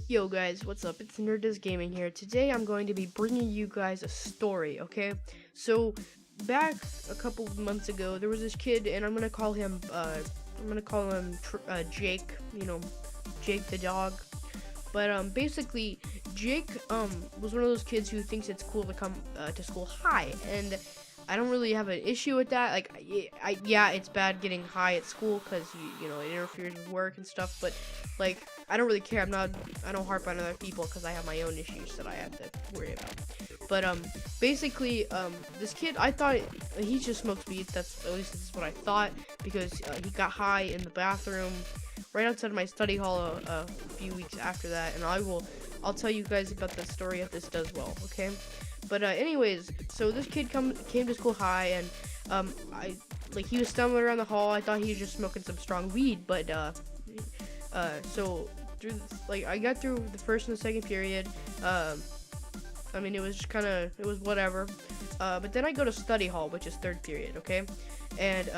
Yo guys, what's up? It's NerdDoesGaming here. Today I'm going to be bringing you guys a story, okay? So, back a couple months ago, there was this kid, and I'm gonna call him, Jake, Jake the dog. But, basically, Jake, was one of those kids who thinks it's cool to come, to school high, and I don't really have an issue with that. Like, yeah, it's bad getting high at school, because, it interferes with work and stuff, but, like, I don't really care. I don't harp on other people, because I have my own issues that I have to worry about. But, basically, this kid, I thought he just smoked weed. At least that's what I thought, because, he got high in the bathroom right outside of my study hall a few weeks after that, and I'll tell you guys about the story if this does well, okay? But anyways, so this kid came to school high, and he was stumbling around the hall. I thought he was just smoking some strong weed, but so I got through the first and the second period. It was just it was whatever. But then I go to study hall, which is third period, okay? And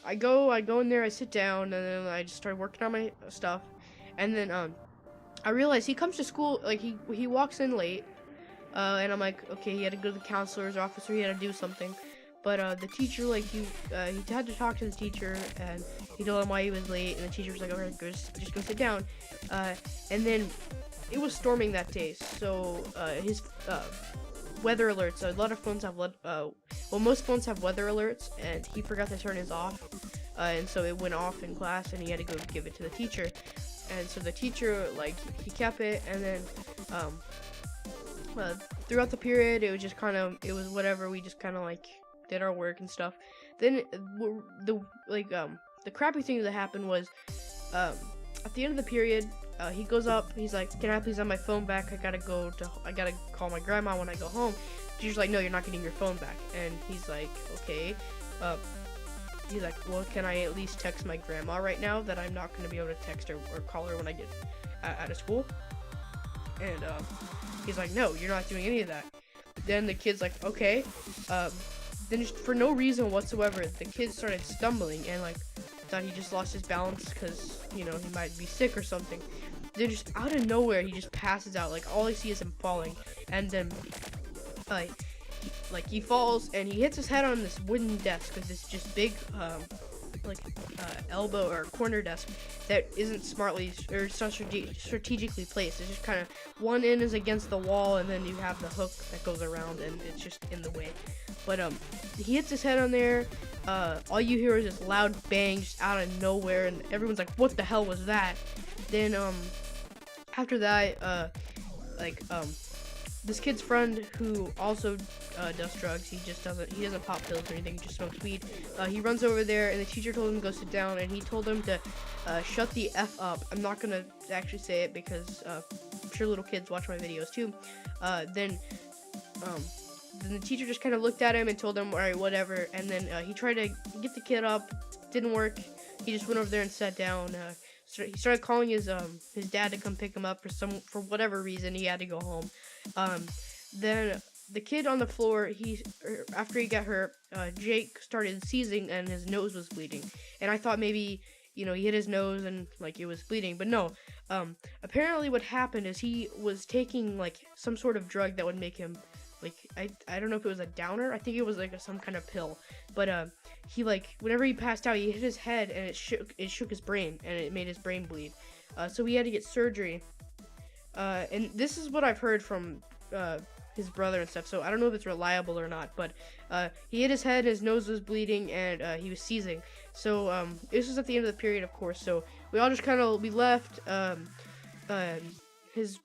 I go in there, I sit down, and then I just start working on my stuff, and then I realize he comes to school, like he walks in late. And I'm like, okay, he had to go to the counselor's office, or he had to do something. But the teacher, he had to talk to the teacher, and he told him why he was late. And the teacher was like, okay, just go sit down. And then it was storming that day, so his weather alerts. A lot of phones have most phones have weather alerts, and he forgot to turn his off, and so it went off in class, and he had to go give it to the teacher. And so the teacher, he kept it, and then throughout the period, it was just it was whatever. We just did our work and stuff. Then the crappy thing that happened was, at the end of the period, he goes up. He's like, "Can I please have my phone back? I gotta call my grandma when I go home." The teacher's like, "No, you're not getting your phone back." And he's like, "Okay." He's like, "Well, can I at least text my grandma right now that I'm not gonna be able to text her or call her when I get out of school?" And he's like, "No, you're not doing any of that." Then the kid's like, "Okay." Then just for no reason whatsoever, the kid started stumbling, and thought he just lost his balance because he might be sick or something. Then just out of nowhere, he just passes out. All I see is him falling, and then he falls and he hits his head on this wooden desk with this just big elbow or corner desk that isn't smartly or it's not strategically placed. It's just kind of one end is against the wall, and then you have the hook that goes around, and it's just in the way. But he hits his head on there. All you hear is this loud bang just out of nowhere, and everyone's like, "What the hell was that?" Then after that, this kid's friend, who also does drugs, he doesn't pop pills or anything, he just smokes weed. He runs over there, and the teacher told him to go sit down, and he told him to shut the F up. I'm not gonna actually say it because I'm sure little kids watch my videos too. Then the teacher just kind of looked at him and told him, "All right, whatever." And then he tried to get the kid up, didn't work. He just went over there and sat down. He started calling his dad to come pick him up for whatever reason. He had to go home. Then the kid on the floor, after he got hurt, Jake started seizing and his nose was bleeding. And I thought maybe he hit his nose and it was bleeding, but no. Apparently what happened is he was taking some sort of drug that would make him I don't know if it was a downer. I think it was some kind of pill. But he whenever he passed out, he hit his head and it shook his brain, and it made his brain bleed. So he had to get surgery. And this is what I've heard from his brother and stuff. So I don't know if it's reliable or not. But he hit his head, his nose was bleeding, and he was seizing. So this was at the end of the period, of course. So we all just we left. His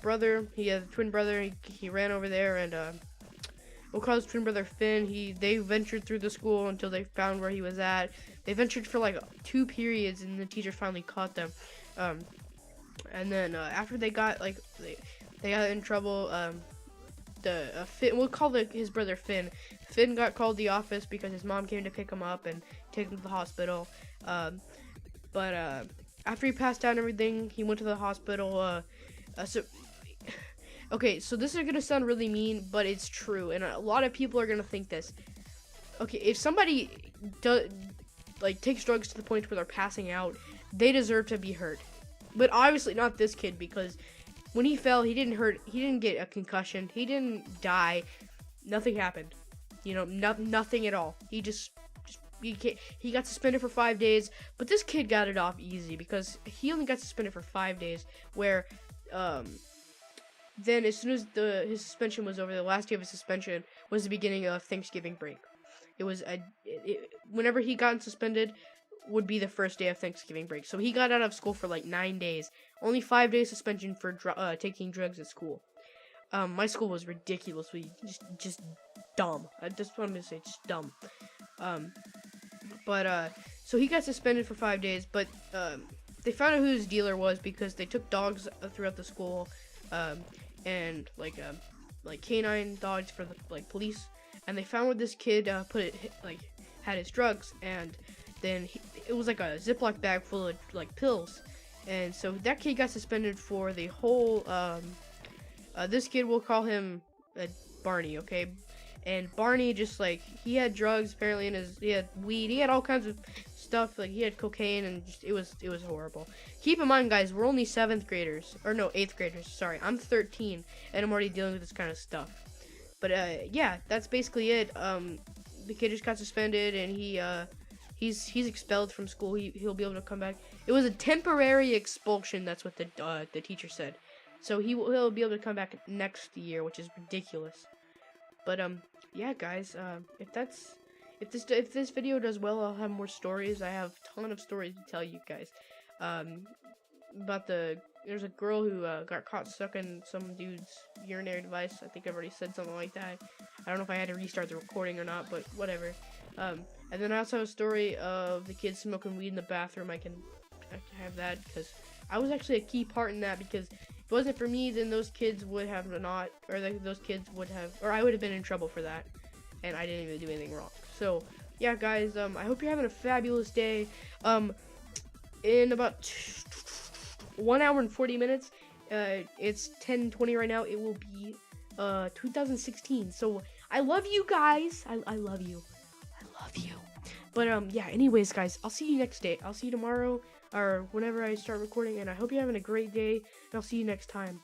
brother, he had a twin brother. He ran over there, and we'll call his twin brother Finn. They ventured through the school until they found where he was at. They ventured for 2 periods, and the teacher finally caught them. And then after they got they got in trouble, Finn, we'll call his brother Finn. Finn got called to the office because his mom came to pick him up and take him to the hospital. But after he passed out and everything, he went to the hospital. Okay, so this is gonna sound really mean, but it's true, and a lot of people are gonna think this. Okay, if somebody takes drugs to the point where they're passing out, they deserve to be hurt. But obviously not this kid, because when he fell, he didn't get a concussion, he didn't die, nothing happened. Nothing at all. He got suspended for 5 days, but this kid got it off easy because he only got suspended for 5 days. Where, then as soon as his suspension was over, the last day of his suspension was the beginning of Thanksgiving break. It was whenever he got suspended would be the first day of Thanksgiving break. So he got out of school for like 9 days. Only 5 days suspension for taking drugs at school. My school was ridiculously just dumb. I just wanted to say just dumb. So he got suspended for 5 days, but they found out who his dealer was because they took dogs throughout the school, and like canine dogs for the police, and they found where this kid had his drugs, and then it was like a Ziploc bag full of pills, and so that kid got suspended for the whole. This kid, we'll call him Barney, okay? And Barney he had drugs apparently he had weed, he had all kinds of stuff, he had cocaine, and it was horrible. Keep in mind, guys, we're only 8th graders, sorry. I'm 13 and I'm already dealing with this kind of stuff. But yeah, that's basically it. The kid just got suspended, and he's expelled from school. He'll be able to come back. It was a temporary expulsion, that's what the teacher said. So he'll be able to come back next year, which is ridiculous. But yeah, guys, if this video does well, I'll have more stories. I have a ton of stories to tell you guys. About there's a girl who got caught sucking some dude's urinary device. I think I've already said something like that. I don't know if I had to restart the recording or not, but whatever. And then I also have a story of the kids smoking weed in the bathroom. I can have that because I was actually a key part in that, because if it wasn't for me, then those kids would have not, or those kids would have, or I would have been in trouble for that, and I didn't even do anything wrong. So yeah, guys, I hope you're having a fabulous day. In about 1 hour and 40 minutes, it's 10:20 right now. It will be 2016. So I love you guys. I love you. I love you. But yeah. Anyways, guys, I'll see you next day. I'll see you tomorrow, or whenever I start recording, and I hope you're having a great day, and I'll see you next time.